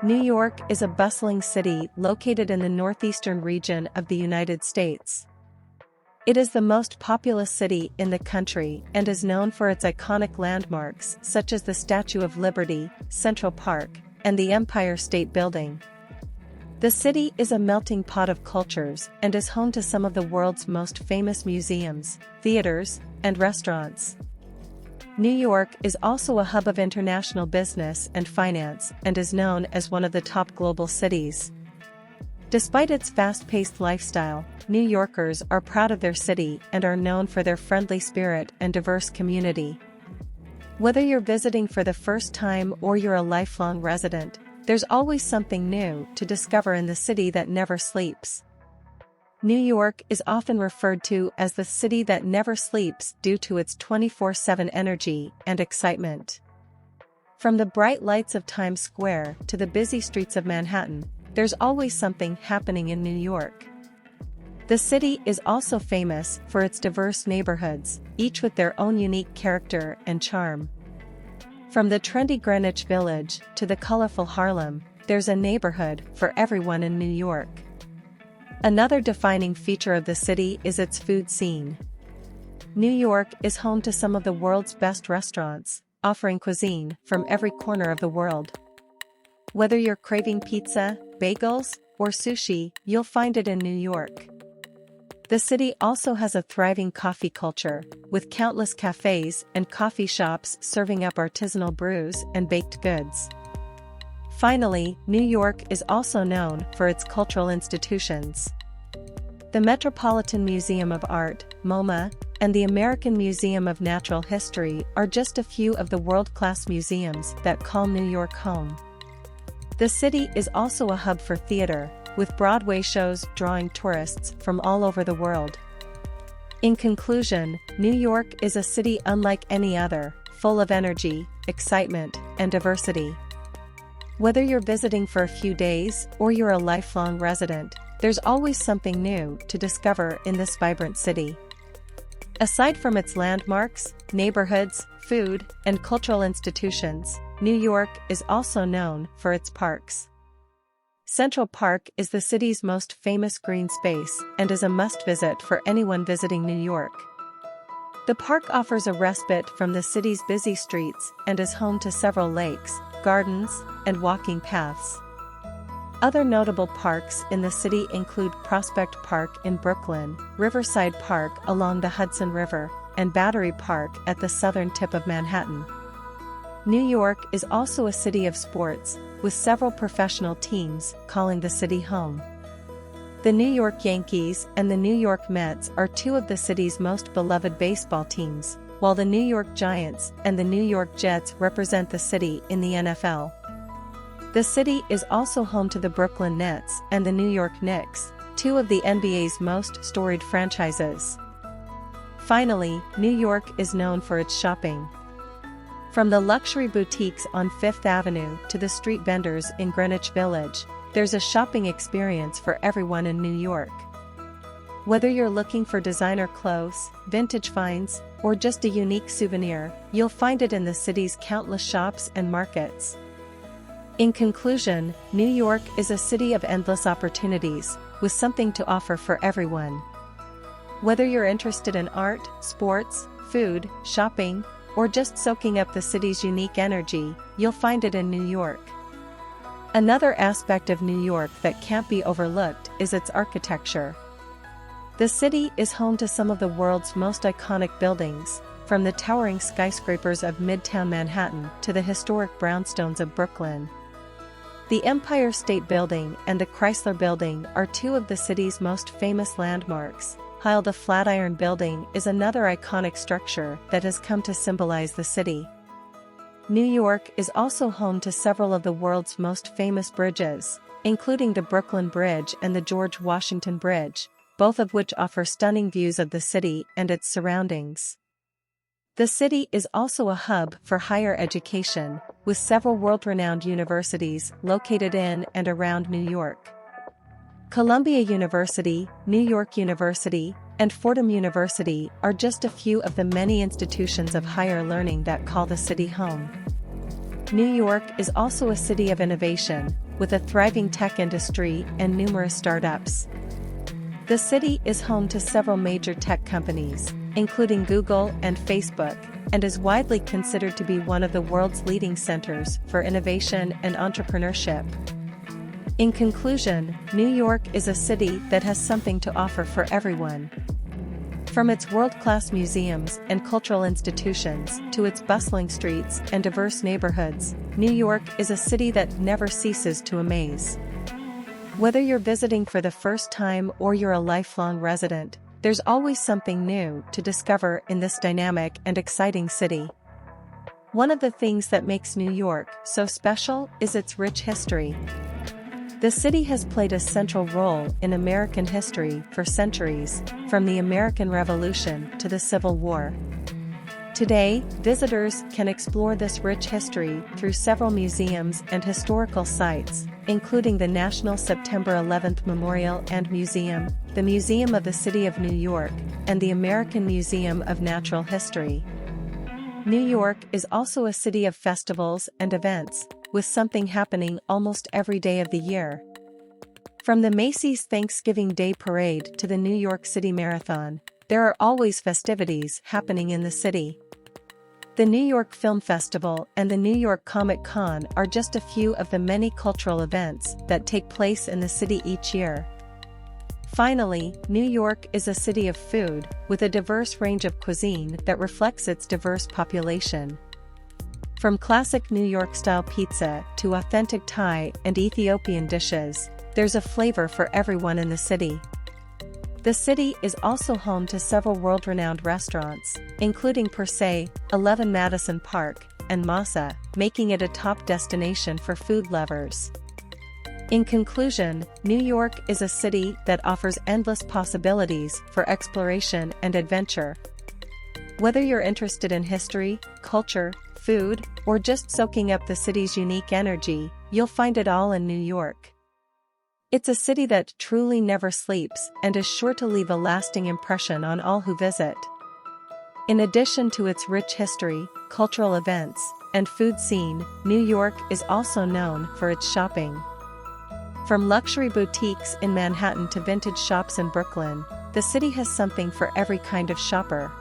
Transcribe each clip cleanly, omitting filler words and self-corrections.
New York is a bustling city located in the northeastern region of the United States. It is the most populous city in the country and is known for its iconic landmarks such as the Statue of Liberty, Central Park, and the Empire State Building. The city is a melting pot of cultures and is home to some of the world's most famous museums, theaters, and restaurants. New York is also a hub of international business and finance and is known as one of the top global cities. Despite its fast-paced lifestyle, New Yorkers are proud of their city and are known for their friendly spirit and diverse community. Whether you're visiting for the first time or you're a lifelong resident, there's always something new to discover in the city that never sleeps. New York is often referred to as the city that never sleeps due to its 24/7 energy and excitement. From the bright lights of Times Square to the busy streets of Manhattan, there's always something happening in New York. The city is also famous for its diverse neighborhoods, each with their own unique character and charm. From the trendy Greenwich Village to the colorful Harlem, there's a neighborhood for everyone in New York. Another defining feature of the city is its food scene. New York is home to some of the world's best restaurants, offering cuisine from every corner of the world. Whether you're craving pizza, bagels, or sushi, you'll find it in New York. The city also has a thriving coffee culture, with countless cafes and coffee shops serving up artisanal brews and baked goods. Finally, New York is also known for its cultural institutions. The Metropolitan Museum of Art, MoMA, and the American Museum of Natural History are just a few of the world-class museums that call New York home. The city is also a hub for theater, with Broadway shows drawing tourists from all over the world. In conclusion, New York is a city unlike any other, full of energy, excitement, and diversity. Whether you're visiting for a few days or you're a lifelong resident, there's always something new to discover in this vibrant city. Aside from its landmarks, neighborhoods, food, and cultural institutions, New York is also known for its parks. Central Park is the city's most famous green space and is a must-visit for anyone visiting New York. The park offers a respite from the city's busy streets and is home to several lakes, gardens, and walking paths. Other notable parks in the city include Prospect Park in Brooklyn, Riverside Park along the Hudson River, and Battery Park at the southern tip of Manhattan. New York is also a city of sports, with several professional teams calling the city home. The New York Yankees and the New York Mets are two of the city's most beloved baseball teams, while the New York Giants and the New York Jets represent the city in the NFL. The city is also home to the Brooklyn Nets and the New York Knicks, two of the NBA's most storied franchises. Finally, New York is known for its shopping. From the luxury boutiques on Fifth Avenue to the street vendors in Greenwich Village, there's a shopping experience for everyone in New York. Whether you're looking for designer clothes, vintage finds, or just a unique souvenir, you'll find it in the city's countless shops and markets. In conclusion, New York is a city of endless opportunities, with something to offer for everyone. Whether you're interested in art, sports, food, shopping, or just soaking up the city's unique energy, you'll find it in New York. Another aspect of New York that can't be overlooked is its architecture. The city is home to some of the world's most iconic buildings, from the towering skyscrapers of Midtown Manhattan to the historic brownstones of Brooklyn. The Empire State Building and the Chrysler Building are two of the city's most famous landmarks, while the Flatiron Building is another iconic structure that has come to symbolize the city. New York is also home to several of the world's most famous bridges, including the Brooklyn Bridge and the George Washington Bridge, both of which offer stunning views of the city and its surroundings. The city is also a hub for higher education, with several world-renowned universities located in and around New York. Columbia University, New York University, and Fordham University are just a few of the many institutions of higher learning that call the city home. New York is also a city of innovation, with a thriving tech industry and numerous startups. The city is home to several major tech companies, including Google and Facebook, and is widely considered to be one of the world's leading centers for innovation and entrepreneurship. In conclusion, New York is a city that has something to offer for everyone. From its world-class museums and cultural institutions to its bustling streets and diverse neighborhoods, New York is a city that never ceases to amaze. Whether you're visiting for the first time or you're a lifelong resident, there's always something new to discover in this dynamic and exciting city. One of the things that makes New York so special is its rich history. The city has played a central role in American history for centuries, from the American Revolution to the Civil War. Today, visitors can explore this rich history through several museums and historical sites, including the National September 11th Memorial and Museum, the Museum of the City of New York, and the American Museum of Natural History. New York is also a city of festivals and events, with something happening almost every day of the year. From the Macy's Thanksgiving Day Parade to the New York City Marathon, there are always festivities happening in the city. The New York Film Festival and the New York Comic Con are just a few of the many cultural events that take place in the city each year. Finally, New York is a city of food, with a diverse range of cuisine that reflects its diverse population. From classic New York-style pizza to authentic Thai and Ethiopian dishes, there's a flavor for everyone in the city. The city is also home to several world-renowned restaurants, including Per Se, 11 Madison Park, and Masa, making it a top destination for food lovers. In conclusion, New York is a city that offers endless possibilities for exploration and adventure. Whether you're interested in history, culture, food, or just soaking up the city's unique energy, you'll find it all in New York. It's a city that truly never sleeps and is sure to leave a lasting impression on all who visit. In addition to its rich history, cultural events, and food scene, New York is also known for its shopping. From luxury boutiques in Manhattan to vintage shops in Brooklyn, the city has something for every kind of shopper.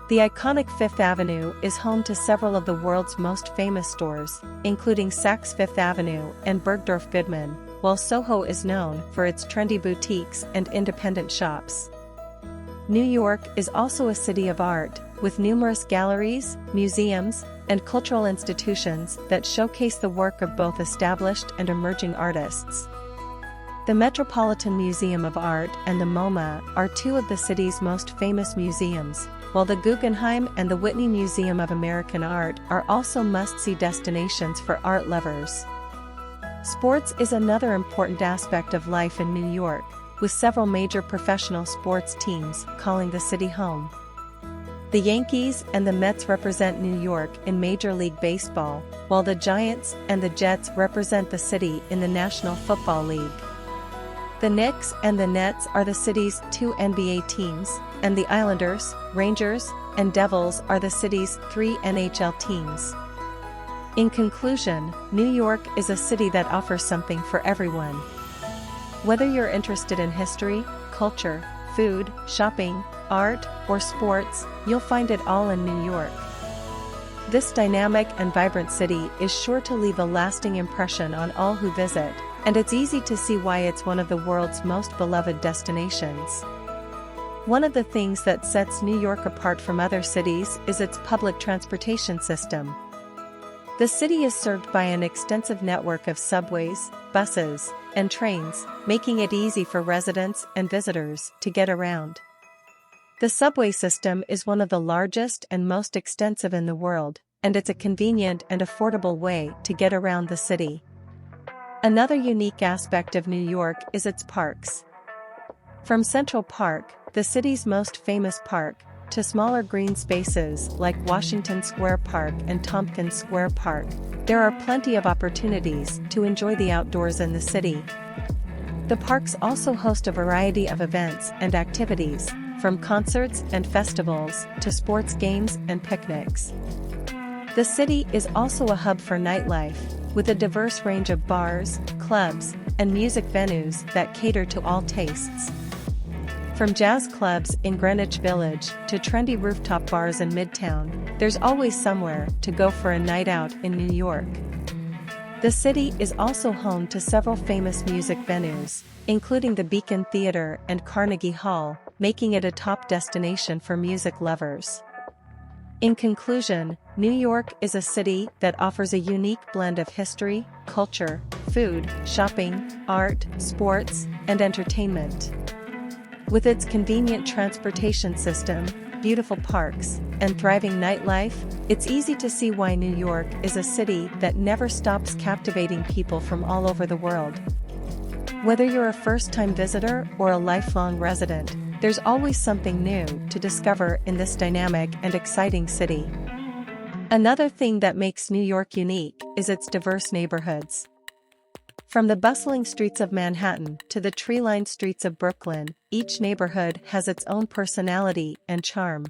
The iconic Fifth Avenue is home to several of the world's most famous stores, including Saks Fifth Avenue and Bergdorf Goodman, while Soho is known for its trendy boutiques and independent shops. New York is also a city of art, with numerous galleries, museums, and cultural institutions that showcase the work of both established and emerging artists. The Metropolitan Museum of Art and the MoMA are two of the city's most famous museums, while the Guggenheim and the Whitney Museum of American Art are also must-see destinations for art lovers. Sports is another important aspect of life in New York, with several major professional sports teams calling the city home. The Yankees and the Mets represent New York in Major League Baseball, while the Giants and the Jets represent the city in the National Football League. The Knicks and the Nets are the city's two NBA teams, and the Islanders, Rangers, and Devils are the city's three NHL teams. In conclusion, New York is a city that offers something for everyone. Whether you're interested in history, culture, food, shopping, art, or sports, you'll find it all in New York. This dynamic and vibrant city is sure to leave a lasting impression on all who visit, and it's easy to see why it's one of the world's most beloved destinations. One of the things that sets New York apart from other cities is its public transportation system. The city is served by an extensive network of subways, buses, and trains, making it easy for residents and visitors to get around. The subway system is one of the largest and most extensive in the world, and it's a convenient and affordable way to get around the city. Another unique aspect of New York is its parks. From Central Park, the city's most famous park, to smaller green spaces like Washington Square Park and Tompkins Square Park, there are plenty of opportunities to enjoy the outdoors in the city. The parks also host a variety of events and activities, from concerts and festivals to sports games and picnics. The city is also a hub for nightlife, with a diverse range of bars, clubs, and music venues that cater to all tastes. From jazz clubs in Greenwich Village to trendy rooftop bars in Midtown, there's always somewhere to go for a night out in New York. The city is also home to several famous music venues, including the Beacon Theatre and Carnegie Hall, making it a top destination for music lovers. In conclusion, New York is a city that offers a unique blend of history, culture, food, shopping, art, sports, and entertainment. With its convenient transportation system, beautiful parks, and thriving nightlife, it's easy to see why New York is a city that never stops captivating people from all over the world. Whether you're a first-time visitor or a lifelong resident, there's always something new to discover in this dynamic and exciting city. Another thing that makes New York unique is its diverse neighborhoods. From the bustling streets of Manhattan to the tree-lined streets of Brooklyn, each neighborhood has its own personality and charm.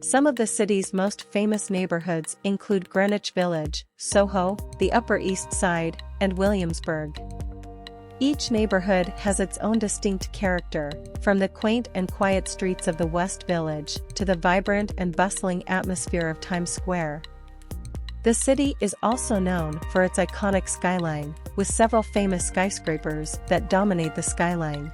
Some of the city's most famous neighborhoods include Greenwich Village, Soho, the Upper East Side, and Williamsburg. Each neighborhood has its own distinct character, from the quaint and quiet streets of the West Village to the vibrant and bustling atmosphere of Times Square. The city is also known for its iconic skyline, with several famous skyscrapers that dominate the skyline.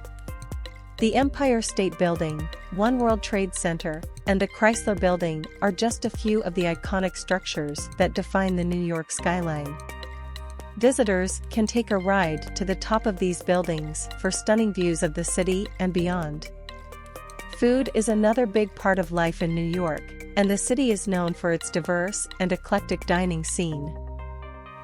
The Empire State Building, One World Trade Center, and the Chrysler Building are just a few of the iconic structures that define the New York skyline. Visitors can take a ride to the top of these buildings for stunning views of the city and beyond. Food is another big part of life in New York, and the city is known for its diverse and eclectic dining scene.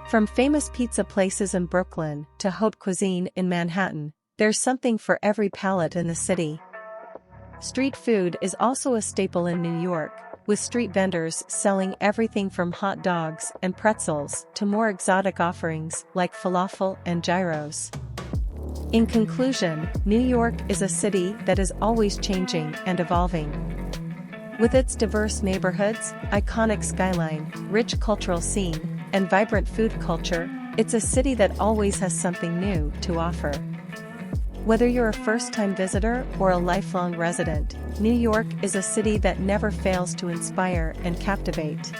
From famous pizza places in Brooklyn to haute cuisine in Manhattan, there's something for every palate in the city. Street food is also a staple in New York, with street vendors selling everything from hot dogs and pretzels to more exotic offerings like falafel and gyros. In conclusion, New York is a city that is always changing and evolving. With its diverse neighborhoods, iconic skyline, rich cultural scene, and vibrant food culture, it's a city that always has something new to offer. Whether you're a first-time visitor or a lifelong resident, New York is a city that never fails to inspire and captivate.